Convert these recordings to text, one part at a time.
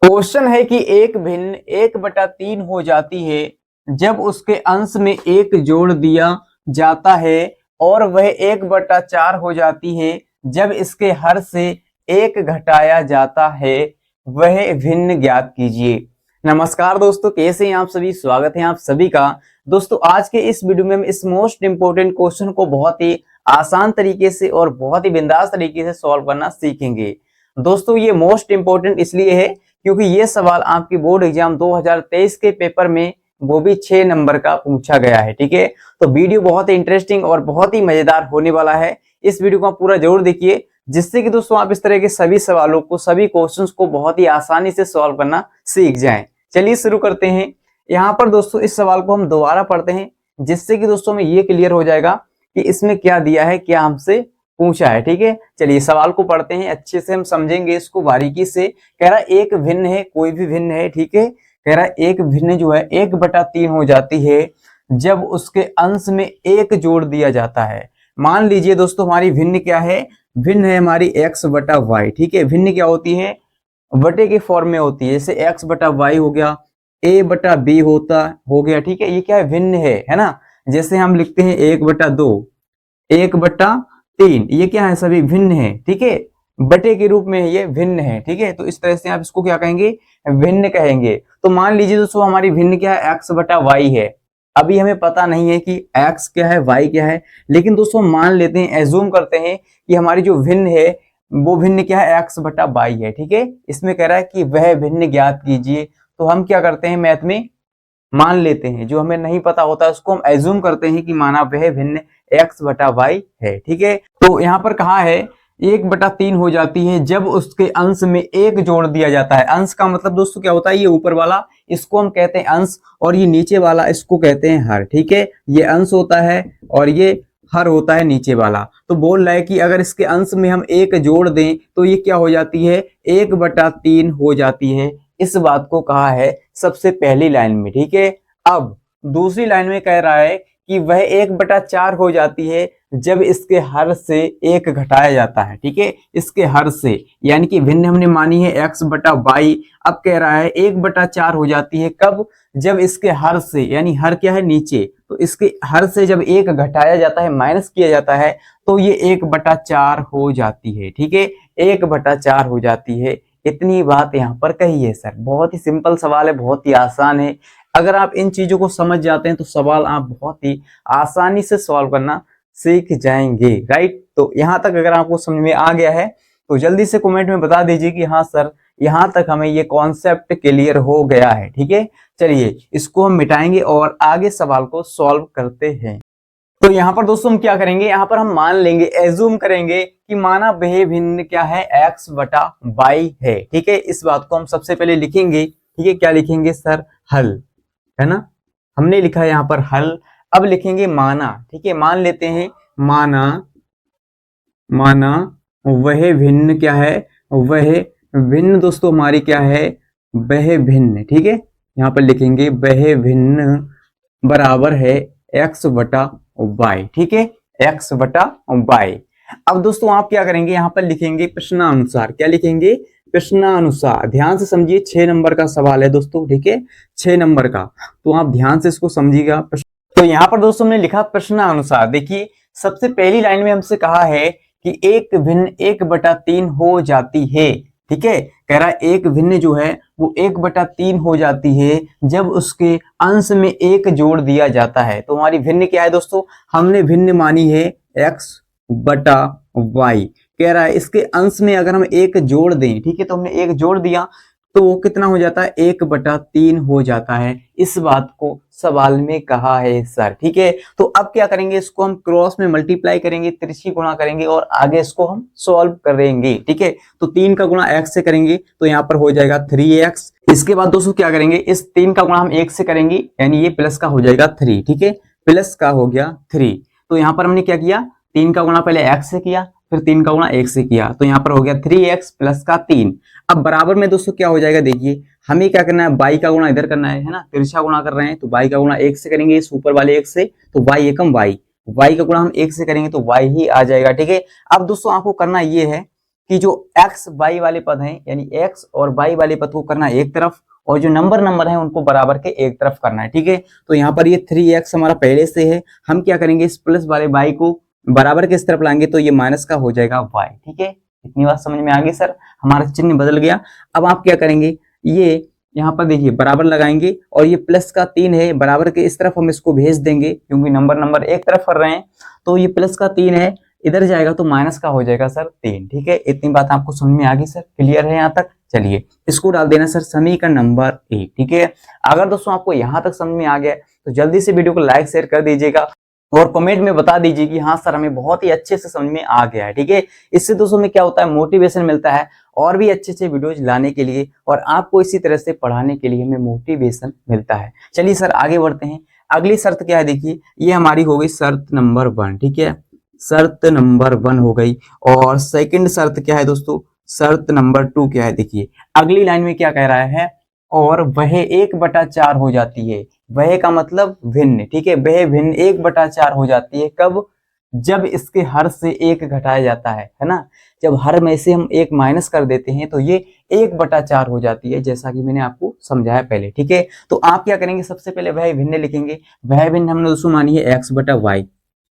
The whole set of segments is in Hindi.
क्वेश्चन है कि एक भिन्न 1/3 हो जाती है जब उसके अंश में एक जोड़ दिया जाता है और वह 1/4 हो जाती है जब इसके हर से एक घटाया जाता है। वह भिन्न ज्ञात कीजिए। नमस्कार दोस्तों, कैसे हैं आप सभी। स्वागत है आप सभी का। दोस्तों आज के इस वीडियो में हम इस मोस्ट इंपोर्टेंट क्वेश्चन को बहुत ही आसान तरीके से और बहुत ही बिंदास तरीके से सॉल्व करना सीखेंगे। दोस्तों ये मोस्ट इंपोर्टेंट इसलिए है क्योंकि ये सवाल आपके बोर्ड एग्जाम 2023 के पेपर में वो भी 6 नंबर का पूछा गया है। ठीक है, तो वीडियो बहुत ही इंटरेस्टिंग और बहुत ही मजेदार होने वाला है। इस वीडियो को आप पूरा जरूर देखिए, जिससे कि दोस्तों आप इस तरह के सभी सवालों को, सभी क्वेश्चंस को बहुत ही आसानी से सॉल्व करना सीख जाएं। चलिए शुरू करते हैं। यहाँ पर दोस्तों इस सवाल को हम दोबारा पढ़ते हैं, जिससे कि दोस्तों में ये क्लियर हो जाएगा कि इसमें क्या दिया है, क्या हमसे पूछा है। ठीक है, चलिए सवाल को पढ़ते हैं, अच्छे से हम समझेंगे इसको बारीकी से। कह रहा एक भिन्न है, कोई भी भिन्न है। ठीक है, कह रहा एक भिन्न जो है 1/3 हो जाती है जब उसके अंश में एक जोड़ दिया जाता है। मान लीजिए दोस्तों हमारी भिन्न क्या है, भिन्न है हमारी x/y। ठीक है, भिन्न क्या होती है, बटे के फॉर्म में होती है। जैसे x/y हो गया, a/b हो गया। ठीक है, ये क्या है, भिन्न है ना। जैसे हम लिखते हैं 1/2, 1/3, ये क्या है, सभी भिन्न है। ठीक है, बटे के रूप में ये भिन्न है। ठीक है, तो इस तरह से आप इसको क्या कहेंगे, भिन्न कहेंगे। तो मान लीजिए दोस्तों हमारी भिन्न क्या है, x/y है। अभी हमें पता नहीं है कि x क्या है, y क्या है, लेकिन दोस्तों मान लेते हैं, एज्यूम करते हैं कि हमारी जो भिन्न है वो भिन्न क्या है, x/y है। ठीक है, इसमें कह रहा है कि वह भिन्न ज्ञात कीजिए। तो हम क्या करते हैं, मैथ में मान लेते हैं, जो हमें नहीं पता होता उसको हम एज्यूम करते हैं कि माना वह भिन्न x/y है। ठीक है, तो यहाँ पर कहा है 1/3 हो जाती है जब उसके अंश में एक जोड़ दिया जाता है। अंश का मतलब दोस्तों क्या होता है, ये ऊपर वाला इसको हम कहते हैं अंश, और ये नीचे वाला इसको कहते हैं हर। ठीक है, ये अंश होता है और ये हर होता है नीचे वाला। तो बोल रहा है कि अगर इसके अंश में हम एक जोड़ दें तो ये क्या हो जाती है, 1/3 हो जाती है। इस बात को कहा है सबसे पहली लाइन में। ठीक है, अब दूसरी लाइन में कह रहा है कि वह 1/4 हो जाती है जब इसके हर से एक घटाया जाता है। ठीक है, इसके हर से, यानी कि भिन्न हमने मानी है x/y। अब कह रहा है 1/4 हो जाती है कब, जब इसके हर से, यानी हर क्या है, नीचे, तो इसके हर से जब एक घटाया जाता है, माइनस किया जाता है, तो ये 1/4 हो जाती है। ठीक है, 1/4 हो जाती है। इतनी बात यहाँ पर कही है सर। बहुत ही सिंपल सवाल है, बहुत ही आसान है। अगर आप इन चीजों को समझ जाते हैं तो सवाल आप बहुत ही आसानी से सॉल्व करना सीख जाएंगे। राइट, तो यहाँ तक अगर आपको समझ में आ गया है तो जल्दी से कमेंट में बता दीजिए कि हाँ सर, यहाँ तक हमें ये कॉन्सेप्ट क्लियर हो गया है। ठीक है, चलिए इसको हम मिटाएंगे और आगे सवाल को सॉल्व करते हैं। तो यहाँ पर दोस्तों हम क्या करेंगे, यहाँ पर हम मान लेंगे, एज्यूम करेंगे कि माना वह भिन्न क्या है, x/y है। ठीक है, इस बात को हम सबसे पहले लिखेंगे। ठीक है, क्या लिखेंगे सर, हल, है ना। हमने लिखा है यहाँ पर हल। अब लिखेंगे माना। ठीक है, मान लेते हैं, माना वह भिन्न क्या है, वह भिन्न दोस्तों हमारी क्या है, वह भिन्न। ठीक है, यहाँ पर लिखेंगे वह भिन्न बराबर है x/y। ठीक है, x/y। अब दोस्तों आप क्या करेंगे, यहाँ पर लिखेंगे प्रश्नानुसार। क्या लिखेंगे, प्रश्नानुसार। ध्यान से समझिए, 6 नंबर का सवाल है दोस्तों। ठीक है, 6 नंबर का, तो आप ध्यान से इसको समझिएगा। तो यहाँ पर दोस्तों हमने लिखा प्रश्नानुसार। देखिए सबसे पहली लाइन में हमसे कहा है कि एक भिन्न 1/3 हो जाती है। ठीक है, कह रहा है एक भिन्न जो है वो 1/3 हो जाती है जब उसके अंश में एक जोड़ दिया जाता है। तो हमारी भिन्न क्या है दोस्तों, हमने भिन्न मानी है x/y। कह रहा है इसके अंश में अगर हम एक जोड़ दें, ठीक है, तो हमने एक जोड़ दिया तो वो कितना हो जाता है, 1/3 हो जाता है। इस बात को सवाल में कहा है सर। ठीक है, तो अब क्या करेंगे, इसको हम क्रॉस में मल्टीप्लाई करेंगे, तिरछी गुणा करेंगे और आगे इसको हम सॉल्व करेंगे। ठीक है, तो 3 का गुणा x से करेंगे तो यहाँ पर हो जाएगा 3x। इसके बाद दोस्तों क्या करेंगे, इस 3 का गुणा हम 1 से करेंगे, यानी ये प्लस का हो जाएगा 3। ठीक है, प्लस का हो गया 3। तो यहाँ पर हमने क्या किया, 3 का गुणा पहले x से किया, फिर 3 का गुणा 1 से किया, तो यहाँ पर हो गया 3x प्लस का 3। अब बराबर में दोस्तों क्या हो जाएगा, देखिए हमें क्या करना है, y का गुणा इधर करना है ना, तिरछा गुणा कर रहे हैं तो y का गुणा 1 से करेंगे, इस ऊपर वाले 1 से, तो y एकम y, y का गुणा हम 1 से करेंगे तो y ही आ जाएगा। ठीक है, अब दोस्तों आपको करना ये है कि जो एक्स वाई वाले पद हैं, यानी एक्स और वाई वाले पद को करना एक तरफ, और जो नंबर है उनको बराबर के एक तरफ करना है, ठीक है। तो यहाँ पर ये 3x हमारा पहले से है, हम क्या करेंगे, इस प्लस वाले y को बराबर के इस तरफ लाएंगे तो ये माइनस का हो जाएगा y, ठीक है। इतनी बात समझ में आ गई सर, हमारा चिन्ह बदल गया। अब आप क्या करेंगे, ये यहाँ पर देखिए बराबर लगाएंगे, और ये प्लस का 3 है, बराबर के इस तरफ हम इसको भेज देंगे, क्योंकि नंबर एक तरफ कर रहे हैं। तो ये प्लस का 3 है, इधर जाएगा तो माइनस का हो जाएगा सर 3, ठीक है। इतनी बात आपको समझ में आ गई सर, क्लियर है यहाँ तक? चलिए इसको डाल देना सर समीकरण नंबर 1, ठीक है। अगर दोस्तों आपको यहाँ तक समझ में आ गया तो जल्दी से वीडियो को लाइक शेयर कर दीजिएगा, और कमेंट में बता दीजिए कि हाँ सर हमें बहुत ही अच्छे से समझ में आ गया है, ठीक है। इससे दोस्तों में क्या होता है, मोटिवेशन मिलता है और भी अच्छे वीडियोज लाने के लिए, और आपको इसी तरह से पढ़ाने के लिए हमें मोटिवेशन मिलता है। चलिए सर आगे बढ़ते हैं। अगली शर्त क्या है, देखिए ये हमारी हो गई शर्त नंबर 1, ठीक है। शर्त नंबर 1 हो गई। और सेकंड शर्त क्या है दोस्तों, शर्त नंबर 2 क्या है, देखिए अगली लाइन में क्या कह रहा है, और वह 1/4 हो जाती है। वह का मतलब भिन्न, ठीक है। वह भिन्न 1/4 हो जाती है कब, जब इसके हर से 1 घटाया जाता है ना। जब हर में से हम 1 माइनस कर देते हैं तो ये 1/4 हो जाती है, जैसा कि मैंने आपको समझाया पहले, ठीक है। तो आप क्या करेंगे, सबसे पहले वह भिन्न लिखेंगे। वह भिन्न हमने दोस्तों मानी है x/y,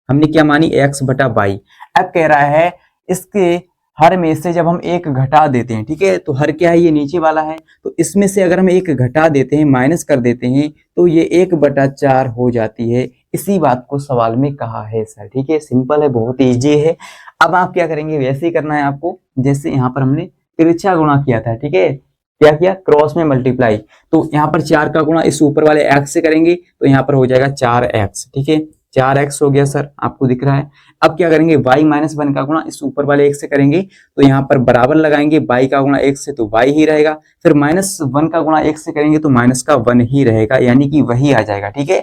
हमने क्या मानी, x/y। अब कह रहा है इसके हर में से जब हम 1 घटा देते हैं, ठीक है, तो हर क्या है, ये नीचे वाला है, तो इसमें से अगर हम 1 घटा देते हैं, माइनस कर देते हैं, तो ये 1/4 हो जाती है। इसी बात को सवाल में कहा है सर, ठीक है। सिंपल है, बहुत ईजी है। अब आप क्या करेंगे, वैसे ही करना है आपको जैसे यहाँ पर हमने तिरछा गुणा किया था, ठीक है। क्या किया, क्रॉस में मल्टीप्लाई। तो यहाँ पर 4 का गुणा इस ऊपर वाले x से करेंगे तो यहाँ पर हो जाएगा 4x, ठीक है। 4x हो गया सर, आपको दिख रहा है। अब क्या करेंगे, y-1 का गुणा इस ऊपर वाले 1 से करेंगे तो यहाँ पर बराबर लगाएंगे, y का गुणा 1 से तो y ही रहेगा, फिर -1 का गुणा 1 से करेंगे तो माइनस का 1 ही रहेगा, यानी कि वही आ जाएगा, ठीक है।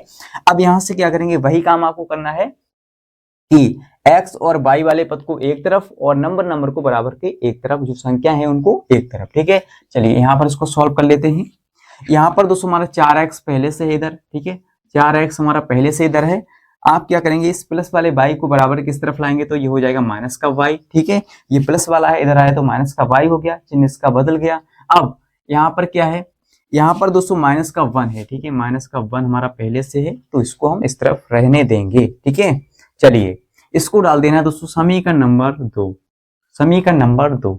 अब यहाँ से क्या करेंगे, वही काम आपको करना है कि x और y वाले पद को एक तरफ और नंबर को बराबर के एक तरफ, जो संख्या है उनको एक तरफ, ठीक है। चलिए यहाँ पर इसको सॉल्व कर लेते हैं। यहाँ पर दोस्तों हमारा 4x पहले से है इधर, ठीक है। 4x हमारा पहले से इधर है। आप क्या करेंगे, इस प्लस वाले y को बराबर किस तरफ लाएंगे तो ये हो जाएगा माइनस का y, ठीक है। ये प्लस वाला है, इधर आया तो माइनस का y हो गया, चिन्ह इसका बदल गया। अब यहाँ पर क्या है, यहाँ पर दोस्तों माइनस का 1 है, ठीक है। माइनस का 1 हमारा पहले से है तो इसको हम इस तरफ रहने देंगे, ठीक है। चलिए इसको डाल देना है दोस्तों समीकरण नंबर 2, समीकरण नंबर 2।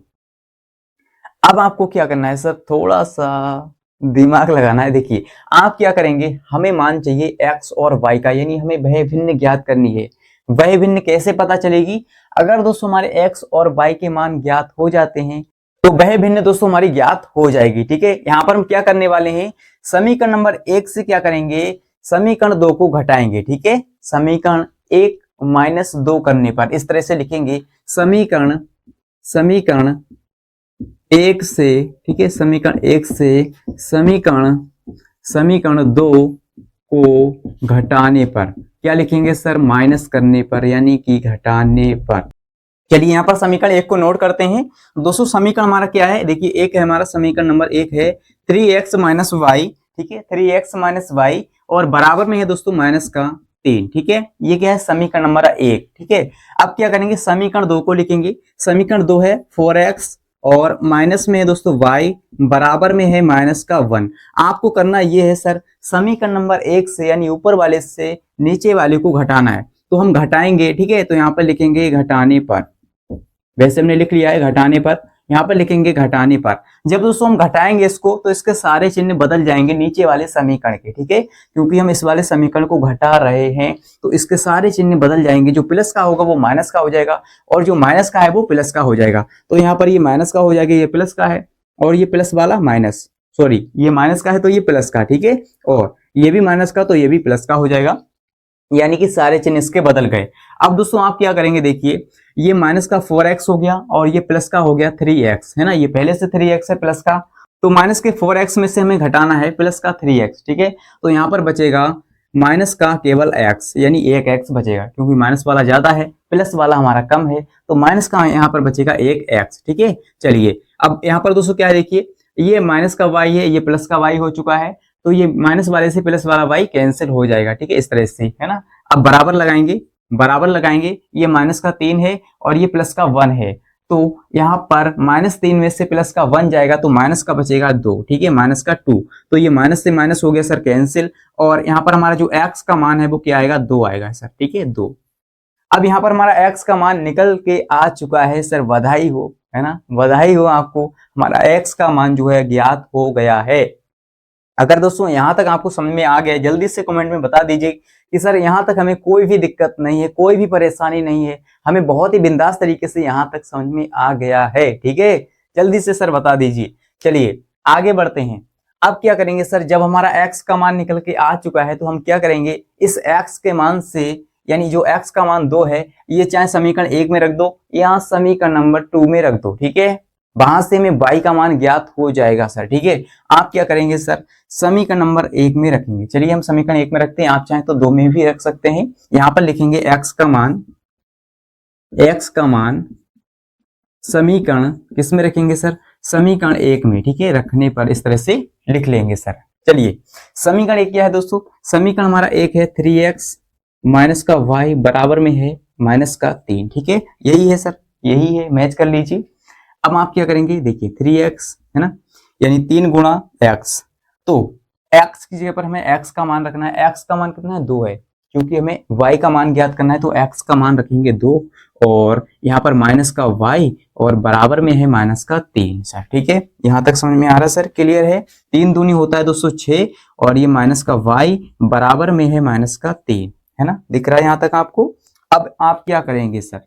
अब आपको क्या करना है सर, थोड़ा सा दिमाग लगाना है। देखिए आप क्या करेंगे, हमें मान चाहिए x और y का, यानी हमें वह भिन्न ज्ञात करनी है। वह भिन्न कैसे पता चलेगी, अगर दोस्तों हमारे x और y के मान ज्ञात हो जाते हैं तो वह भिन्न दोस्तों हमारी ज्ञात हो जाएगी, ठीक है। यहाँ पर हम क्या करने वाले हैं, समीकरण नंबर 1 से क्या करेंगे, समीकरण 2 को घटाएंगे, ठीक है। समीकरण 1 -2 करने पर इस तरह से लिखेंगे, समीकरण 1 से, ठीक है, समीकरण 1 से समीकरण 2 को घटाने पर क्या लिखेंगे सर, माइनस करने पर, यानी कि घटाने पर। चलिए यहाँ पर समीकरण 1 को नोट करते हैं दोस्तों। समीकरण हमारा क्या है, देखिए एक है हमारा समीकरण नंबर 1 है 3x - y, ठीक है, 3x - y, और बराबर में है दोस्तों माइनस का 3, ठीक है। ये क्या है, समीकरण नंबर 1, ठीक है। अब क्या करेंगे, समीकरण 2 को लिखेंगे। समीकरण 2 है 4x और माइनस में है दोस्तों y, बराबर में है माइनस का 1। आपको करना ये है सर, समीकरण नंबर 1 से यानी ऊपर वाले से नीचे वाले को घटाना है, तो हम घटाएंगे, ठीक है। तो यहाँ पर लिखेंगे घटाने पर, वैसे हमने लिख लिया है घटाने पर, यहाँ पर लिखेंगे घटाने पर। जब दोस्तों हम घटाएंगे इसको तो इसके सारे चिन्ह बदल जाएंगे नीचे वाले समीकरण के, ठीक है। क्योंकि हम इस वाले समीकरण को घटा रहे हैं तो इसके सारे चिन्ह बदल जाएंगे। जो प्लस का होगा वो माइनस का हो जाएगा, और जो माइनस का है वो प्लस का हो जाएगा। तो यहाँ पर ये माइनस का हो जाएगा, ये प्लस का है, और ये प्लस वाला माइनस, सॉरी ये माइनस का है तो ये प्लस का, ठीक है, और ये भी माइनस का तो ये भी प्लस का हो जाएगा, यानी कि सारे चिन्ह इसके बदल गए। अब दोस्तों आप क्या करेंगे, देखिए ये माइनस का 4x हो गया और ये प्लस का हो गया 3x, है ना। ये पहले से 3x है प्लस का, तो माइनस के 4x में से हमें घटाना है प्लस का 3x, ठीक है। तो यहाँ पर बचेगा माइनस का केवल x, यानी 1x बचेगा, क्योंकि माइनस वाला ज्यादा है प्लस वाला हमारा कम है, तो माइनस का यहाँ पर बचेगा 1x, ठीक है। चलिए अब यहाँ पर दोस्तों क्या है, देखिए ये माइनस का y है, ये प्लस का y हो चुका है, तो ये माइनस वाले से प्लस वाला y कैंसिल हो जाएगा, ठीक है, इस तरह से, है ना। अब बराबर लगाएंगे, ये माइनस का 3 है और ये प्लस का 1 है, तो यहाँ पर -3 में से प्लस का 1 जाएगा तो माइनस का बचेगा 2, ठीक है, माइनस का 2। तो ये माइनस से माइनस हो गया सर कैंसिल, और यहाँ पर हमारा जो x का मान है वो क्या आएगा, 2 आएगा सर, ठीक है, 2। अब यहाँ पर हमारा x का मान निकल के आ चुका है सर, बधाई हो, है ना, बधाई हो आपको, हमारा x का मान जो है ज्ञात हो गया है। अगर दोस्तों यहाँ तक आपको समझ में आ गया, जल्दी से कमेंट में बता दीजिए कि सर यहाँ तक हमें कोई भी दिक्कत नहीं है, कोई भी परेशानी नहीं है, हमें बहुत ही बिंदास तरीके से यहाँ तक समझ में आ गया है, ठीक है, जल्दी से सर बता दीजिए। चलिए आगे बढ़ते हैं। अब क्या करेंगे सर, जब हमारा x का मान निकल के आ चुका है तो हम क्या करेंगे, इस x के मान से, यानी जो x का मान 2 है, ये चाहे समीकरण 1 में रख दो या समीकरण नंबर 2 में रख दो, ठीक है, वहां से हमें y का मान ज्ञात हो जाएगा सर, ठीक है। आप क्या करेंगे सर, समीकरण नंबर 1 में रखेंगे। चलिए हम समीकरण 1 में रखते हैं, आप चाहें तो 2 में भी रख सकते हैं। यहाँ पर लिखेंगे x का मान समीकरण किस में रखेंगे सर, समीकरण 1 में, ठीक है, रखने पर इस तरह से लिख लेंगे सर। चलिए समीकरण 1 क्या है दोस्तों, समीकरण हमारा 1 है 3x माइनस का y बराबर में है -3, ठीक है, यही है सर, यही है, मैच कर लीजिए। अब आप क्या करेंगे, देखिए 3x है ना, यानी 3 गुणा x, तो x की जगह पर हमें x का मान रखना है। x का मान कितना है, 2 है, क्योंकि हमें y का मान ज्ञात करना है, तो x का मान रखेंगे 2, और यहाँ पर माइनस का y और बराबर में है -3 सर, ठीक है, यहाँ तक समझ में आ रहा है सर, क्लियर है। 3 दूनी होता है दोस्तों 6, और ये माइनस का y बराबर में है -3, है ना, दिख रहा है यहाँ तक आपको। अब आप क्या करेंगे सर,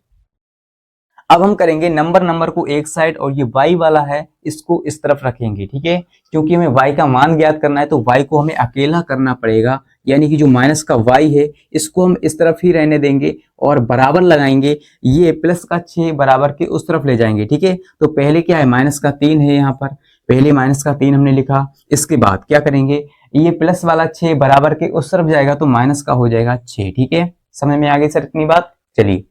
अब हम करेंगे नंबर को एक साइड, और ये y वाला है इसको इस तरफ रखेंगे, ठीक है, क्योंकि हमें y का मान ज्ञात करना है तो y को हमें अकेला करना पड़ेगा, यानी कि जो माइनस का y है इसको हम इस तरफ ही रहने देंगे और बराबर लगाएंगे, ये प्लस का 6 बराबर के उस तरफ ले जाएंगे, ठीक है। तो पहले क्या है, -3 है, यहाँ पर पहले -3 हमने लिखा, इसके बाद क्या करेंगे, ये प्लस वाला 6 बराबर के उस तरफ जाएगा तो माइनस का हो जाएगा 6, ठीक है, समझ में आ गई सर इतनी बात। चलिए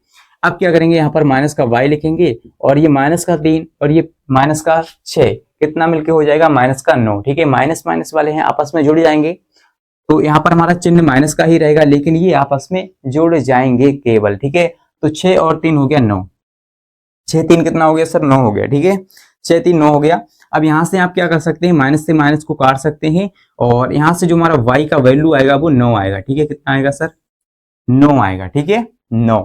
अब क्या करेंगे, यहाँ पर माइनस का y लिखेंगे, और ये -3 और ये -6 कितना मिलके हो जाएगा, -9, ठीक है, माइनस माइनस वाले हैं आपस में जुड़ जाएंगे, तो यहाँ पर हमारा चिन्ह माइनस का ही रहेगा, लेकिन ये आपस में जुड़ जाएंगे केवल, ठीक है। तो 6 और 3 हो गया 9, 6 3 कितना हो गया सर, 9 हो गया, ठीक है, 6 3 9 हो गया। अब यहाँ से आप क्या कर सकते हैं, माइनस से माइनस को काट सकते हैं, और यहाँ से जो हमारा y का वैल्यू आएगा वो 9 आएगा, ठीक है, कितना आएगा सर, 9 आएगा, ठीक है, 9।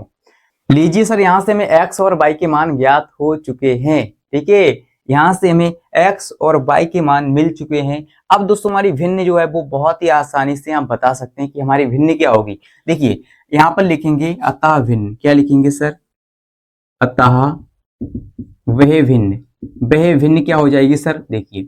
लीजिए सर, यहाँ से हमें x और y के मान ज्ञात हो चुके हैं, ठीक है, यहाँ से हमें x और y के मान मिल चुके हैं। अब दोस्तों हमारी भिन्न जो है वो बहुत ही आसानी से आप बता सकते हैं कि हमारी भिन्न क्या होगी। देखिए यहाँ पर लिखेंगे अतः भिन्न, क्या लिखेंगे सर, अतः वह भिन्न, वह भिन्न क्या हो जाएगी सर, देखिए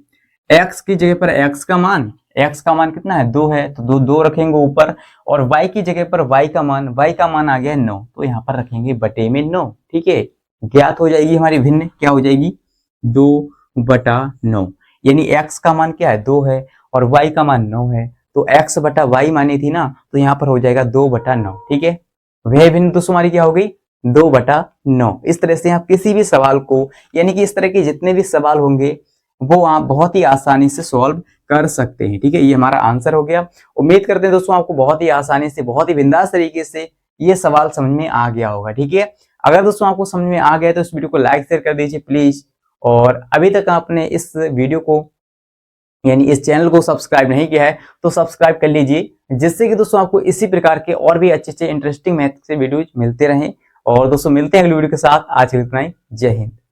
x की जगह पर x का मान कितना है, 2 है, तो 2 रखेंगे ऊपर, और y की जगह पर y का मान आ गया 9, तो यहाँ पर रखेंगे बटे में 9, ठीक है, ज्ञात हो जाएगी हमारी भिन्न, क्या हो जाएगी, 2/9, यानी x का मान क्या है, 2 है, और y का मान 9 है, तो x बटा y मानी थी ना, तो यहाँ पर हो जाएगा 2/9, ठीक है, वह भिन्न दोस्तों हमारी क्या हो गई, 2/9। इस तरह से आप किसी भी सवाल को, यानी कि इस तरह के जितने भी सवाल होंगे वो आप बहुत ही आसानी से सॉल्व कर सकते हैं, ठीक है, ये हमारा आंसर हो गया। उम्मीद करते हैं दोस्तों आपको बहुत ही आसानी से, बहुत ही बिंदास तरीके से ये सवाल समझ में आ गया होगा, ठीक है। अगर दोस्तों आपको समझ में आ गया तो इस वीडियो को लाइक शेयर कर दीजिए प्लीज, और अभी तक आपने इस वीडियो को, यानी इस चैनल को सब्सक्राइब नहीं किया है तो सब्सक्राइब कर लीजिए, जिससे कि दोस्तों आपको इसी प्रकार के और भी अच्छे इंटरेस्टिंग मैथ से वीडियोज मिलते रहें। और दोस्तों मिलते हैं अगली वीडियो के साथ, आज के लिए इतना ही, जय हिंद।